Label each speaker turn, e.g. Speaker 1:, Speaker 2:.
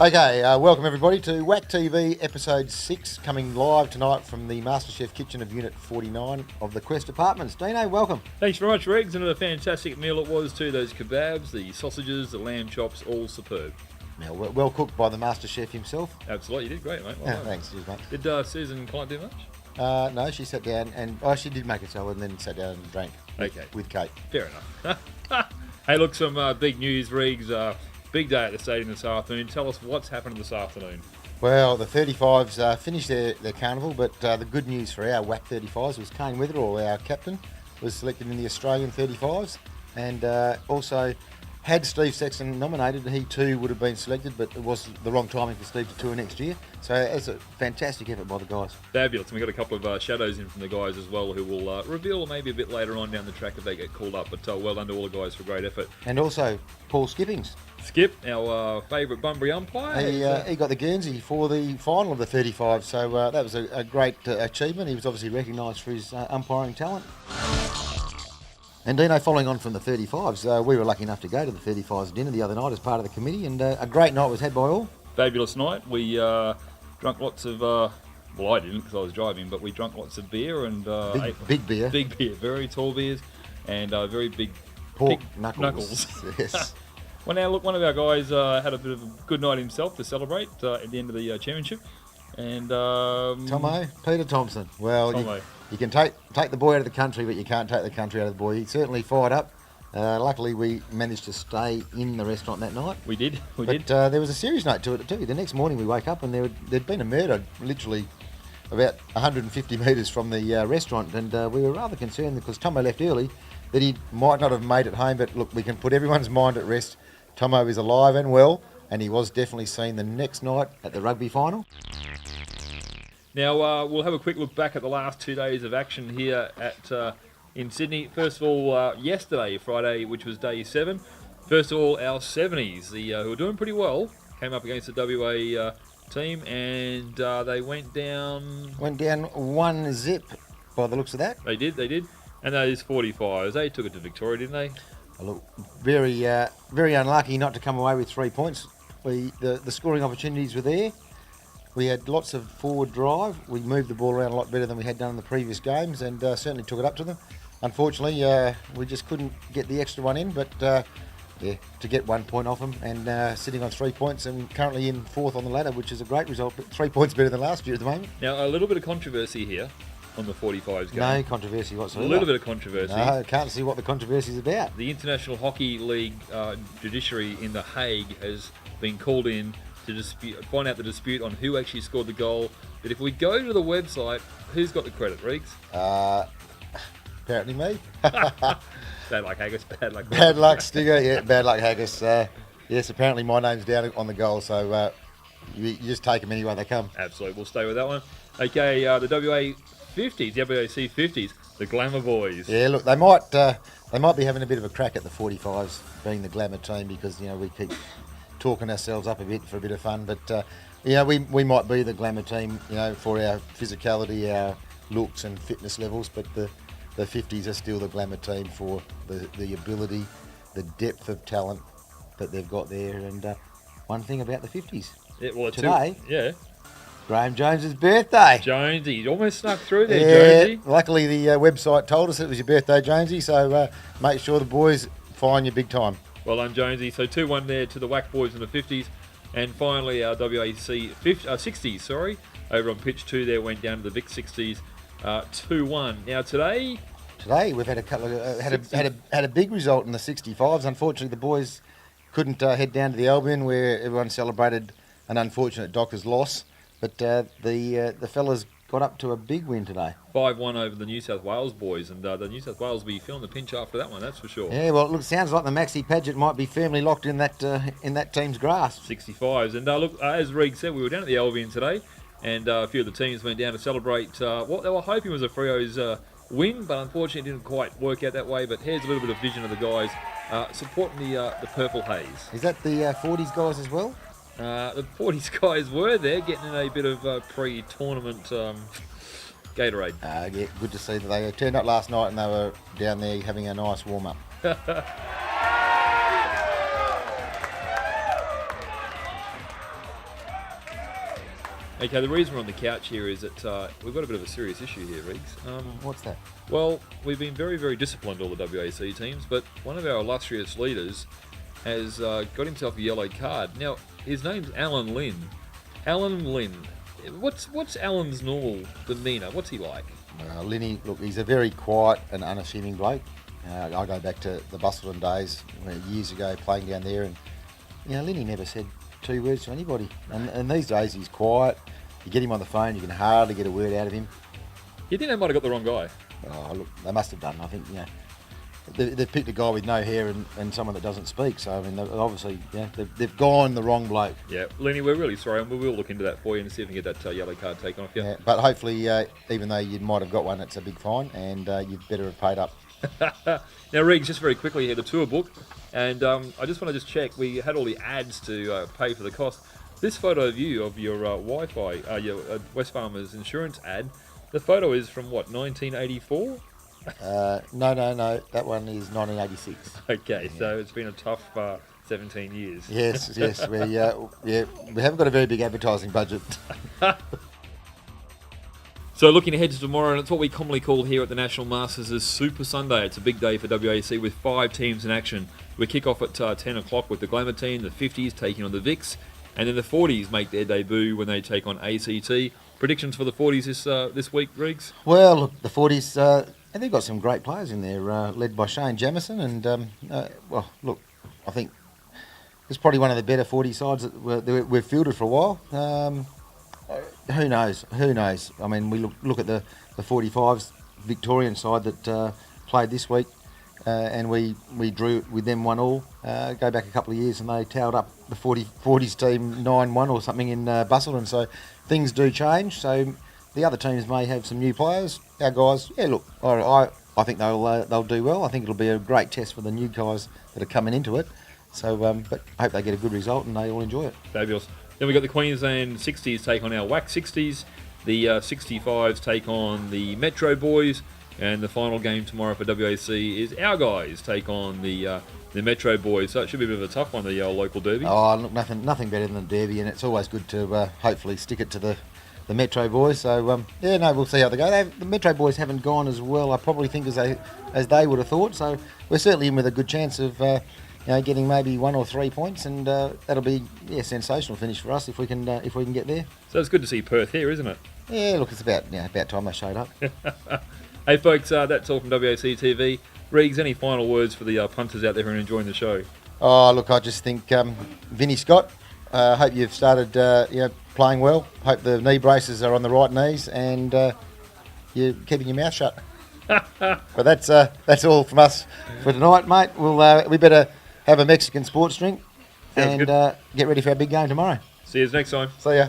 Speaker 1: Okay, welcome everybody to WAC TV Episode 6, coming live tonight from the MasterChef kitchen of Unit 49 of the Quest Apartments. Deano, welcome.
Speaker 2: Thanks very much, Reegs, and a fantastic meal it was too. Those kebabs, the sausages, the lamb chops, all superb.
Speaker 1: Now, well cooked by the MasterChef himself.
Speaker 2: Absolutely, you did great, mate. Well done.
Speaker 1: Thanks, cheers, mate.
Speaker 2: Did Susan Client do much?
Speaker 1: No, she sat down and she did make a salad and then sat down and drank with Kate.
Speaker 2: Fair enough. Hey, look, some big news, Reegs. Big day at the stadium this afternoon. Tell us what's happened this afternoon.
Speaker 1: Well, the 35s finished their carnival, but the good news for our WAC 35s was Kane Witherall, our captain, was selected in the Australian 35s, and also had Steve Sexton nominated, he too would have been selected, but it was the wrong timing for Steve to tour next year. So it's a fantastic effort by the guys.
Speaker 2: Fabulous. And we've got a couple of shadows in from the guys as well who will reveal maybe a bit later on down the track if they get called up. But well done to all the guys for great effort.
Speaker 1: And also Paul Skippings.
Speaker 2: Skip, our favourite Bunbury umpire.
Speaker 1: He got the Guernsey for the final of the 35, so that was a great achievement. He was obviously recognised for his umpiring talent. And Dino, following on from the 35s, we were lucky enough to go to the 35s dinner the other night as part of the committee, and a great night was had by all.
Speaker 2: Fabulous night. We drunk lots of, well, I didn't because I was driving, but we drunk lots of beer and
Speaker 1: big beer.
Speaker 2: Big beer, very tall beers, and very big
Speaker 1: pork knuckles. Yes.
Speaker 2: Well, now look, one of our guys had a bit of a good night himself to celebrate at the end of the championship, and
Speaker 1: Peter Thompson. Well, you can take the boy out of the country, but you can't take the country out of the boy. He certainly fired up. Luckily, we managed to stay in the restaurant that night.
Speaker 2: We did.
Speaker 1: But there was a serious note to it too. The next morning we woke up and there'd been a murder literally about 150 metres from the restaurant, and we were rather concerned because Tomo left early that he might not have made it home. But look, we can put everyone's mind at rest. Tomo is alive and well, and he was definitely seen the next night at the rugby final.
Speaker 2: Now, we'll have a quick look back at the last 2 days of action here in Sydney. First of all, yesterday, Friday, which was day 7. First of all, our 70s, who are doing pretty well, came up against the WA team, and they went down...
Speaker 1: Went down 1-0 by the looks of that.
Speaker 2: They did. And those 45s, they took it to Victoria, didn't they?
Speaker 1: Look, very unlucky not to come away with 3 points. The scoring opportunities were there. We had lots of forward drive. We moved the ball around a lot better than we had done in the previous games, and certainly took it up to them. Unfortunately, we just couldn't get the extra one in, but to get 1 point off them and sitting on 3 points and currently in 4th on the ladder, which is a great result, but 3 points better than last year at the moment.
Speaker 2: Now, a little bit of controversy here on the 45s game.
Speaker 1: No controversy whatsoever.
Speaker 2: A little bit of controversy.
Speaker 1: No, I can't see what the controversy is about.
Speaker 2: The International Hockey League judiciary in The Hague has been called in to find out the dispute on who actually scored the goal. But if we go to the website, who's got the credit, Reegs?
Speaker 1: Apparently me.
Speaker 2: Bad luck, Haggis. Bad luck.
Speaker 1: Bad luck, Stigger. Yeah, bad luck, Haggis. Yes, apparently my name's down on the goal, so you just take them any way they come.
Speaker 2: Absolutely. We'll stay with that one. Okay, the WAC 50s, the Glamour Boys.
Speaker 1: Yeah, look, they might be having a bit of a crack at the 45s being the Glamour team because, we keep talking ourselves up a bit for a bit of fun, but we might be the Glamour team, for our physicality, our looks and fitness levels, but the 50s are still the Glamour team for the ability, the depth of talent that they've got there. And one thing about the 50s, today, Graham Jones's birthday.
Speaker 2: Jonesy, almost snuck through there, Jonesy.
Speaker 1: Luckily the website told us it was your birthday, Jonesy, so make sure the boys find you big time.
Speaker 2: Well done, Jonesy. So 2-1 there to the WAC boys in the 50s. And finally, our WAC 60s, over on pitch 2 there, went down to the Vic 60s, 2-1. Now today we've had a couple of had a big result in the 65s. Unfortunately, the boys couldn't head down to the Albion where everyone celebrated an unfortunate Dockers loss. But the fellas got up to a big win today. 5-1 over the New South Wales boys, and the New South Wales will be feeling the pinch after that one, that's for sure.
Speaker 1: Yeah, well, it sounds like the Maxi Paget might be firmly locked in that team's grasp.
Speaker 2: 65s, and look, as Reeg said, we were down at the Albion today, and a few of the teams went down to celebrate what they were hoping was a Freo's win, but unfortunately it didn't quite work out that way. But here's a little bit of vision of the guys supporting the Purple Haze.
Speaker 1: Is that the 40s guys as well?
Speaker 2: The 40s guys were there getting in a bit of pre-tournament Gatorade.
Speaker 1: Yeah, good to see that they turned up last night and they were down there having a nice warm-up.
Speaker 2: Okay, the reason we're on the couch here is that we've got a bit of a serious issue here, Reegs.
Speaker 1: What's that?
Speaker 2: Well, we've been very, very disciplined, all the WAC teams, but one of our illustrious leaders has got himself a yellow card. Now, his name's Alan Lynn. Alan Lynn. What's Alan's normal demeanour? What's he like?
Speaker 1: Linny, look, he's a very quiet and unassuming bloke. I go back to the Bustleton days years ago playing down there, and Linny never said 2 words to anybody. And these days he's quiet. You get him on the phone, you can hardly get a word out of him.
Speaker 2: You think they might have got the wrong guy?
Speaker 1: Oh, look, they must have done. I think they've picked a guy with no hair and someone that doesn't speak. So I mean, obviously, they've gone the wrong bloke.
Speaker 2: Yeah, Lenny, we're really sorry, and we will look into that for you and see if we can get that yellow card taken off you.
Speaker 1: Yeah, but hopefully, even though you might have got one, it's a big fine, and you'd better have paid up.
Speaker 2: Now, Reegs, just very quickly here, the tour book, and I just want to check. We had all the ads to pay for the cost. This photo of you of your Wi-Fi, your West Farmers insurance ad. The photo is from what, 1984?
Speaker 1: No. That one is 1986.
Speaker 2: Okay, so it's been a tough 17 years.
Speaker 1: Yes. We haven't got a very big advertising budget.
Speaker 2: So looking ahead to tomorrow, and it's what we commonly call here at the National Masters as Super Sunday. It's a big day for WAC with 5 teams in action. We kick off at 10 o'clock with the Glamour team, the 50s taking on the Vics, and then the 40s make their debut when they take on ACT. Predictions for the 40s this week, Reegs?
Speaker 1: Well, look, the 40s, and they've got some great players in there, led by Shane Jamieson, and look, I think it's probably one of the better 40 sides that we've fielded for a while. Who knows? I mean, we look at the 45s Victorian side that played this week, and we drew with them 1-1. Go back a couple of years and they towed up the 40s team 9-1 or something in Bustleton. So things do change. So the other teams may have some new players. Our guys, I think they'll do well. I think it'll be a great test for the new guys that are coming into it. So, but I hope they get a good result and they all enjoy it.
Speaker 2: Fabulous. Then we've got the Queensland 60s take on our WAC 60s. The 65s take on the Metro boys. And the final game tomorrow for WAC is our guys take on the Metro boys. So it should be a bit of a tough one, the local derby.
Speaker 1: Oh, look, nothing better than the derby, and it's always good to hopefully stick it to the Metro boys. So, we'll see how they go. The Metro boys haven't gone as well, I probably think, as they would have thought. So we're certainly in with a good chance of getting maybe 1 or 3 points, and that'll be a sensational finish for us if we can get there.
Speaker 2: So it's good to see Perth here, isn't it?
Speaker 1: Yeah, look, it's about time they showed up.
Speaker 2: Hey folks, that's all from WAC TV. Reegs, any final words for the punters out there who are enjoying the show?
Speaker 1: Oh, look, I just think Vinnie Scott, hope you've started playing well. Hope the knee braces are on the right knees and you're keeping your mouth shut. But that's all from us for tonight, mate. We better have a Mexican sports drink and get ready for our big game tomorrow.
Speaker 2: See you next time.
Speaker 1: See ya.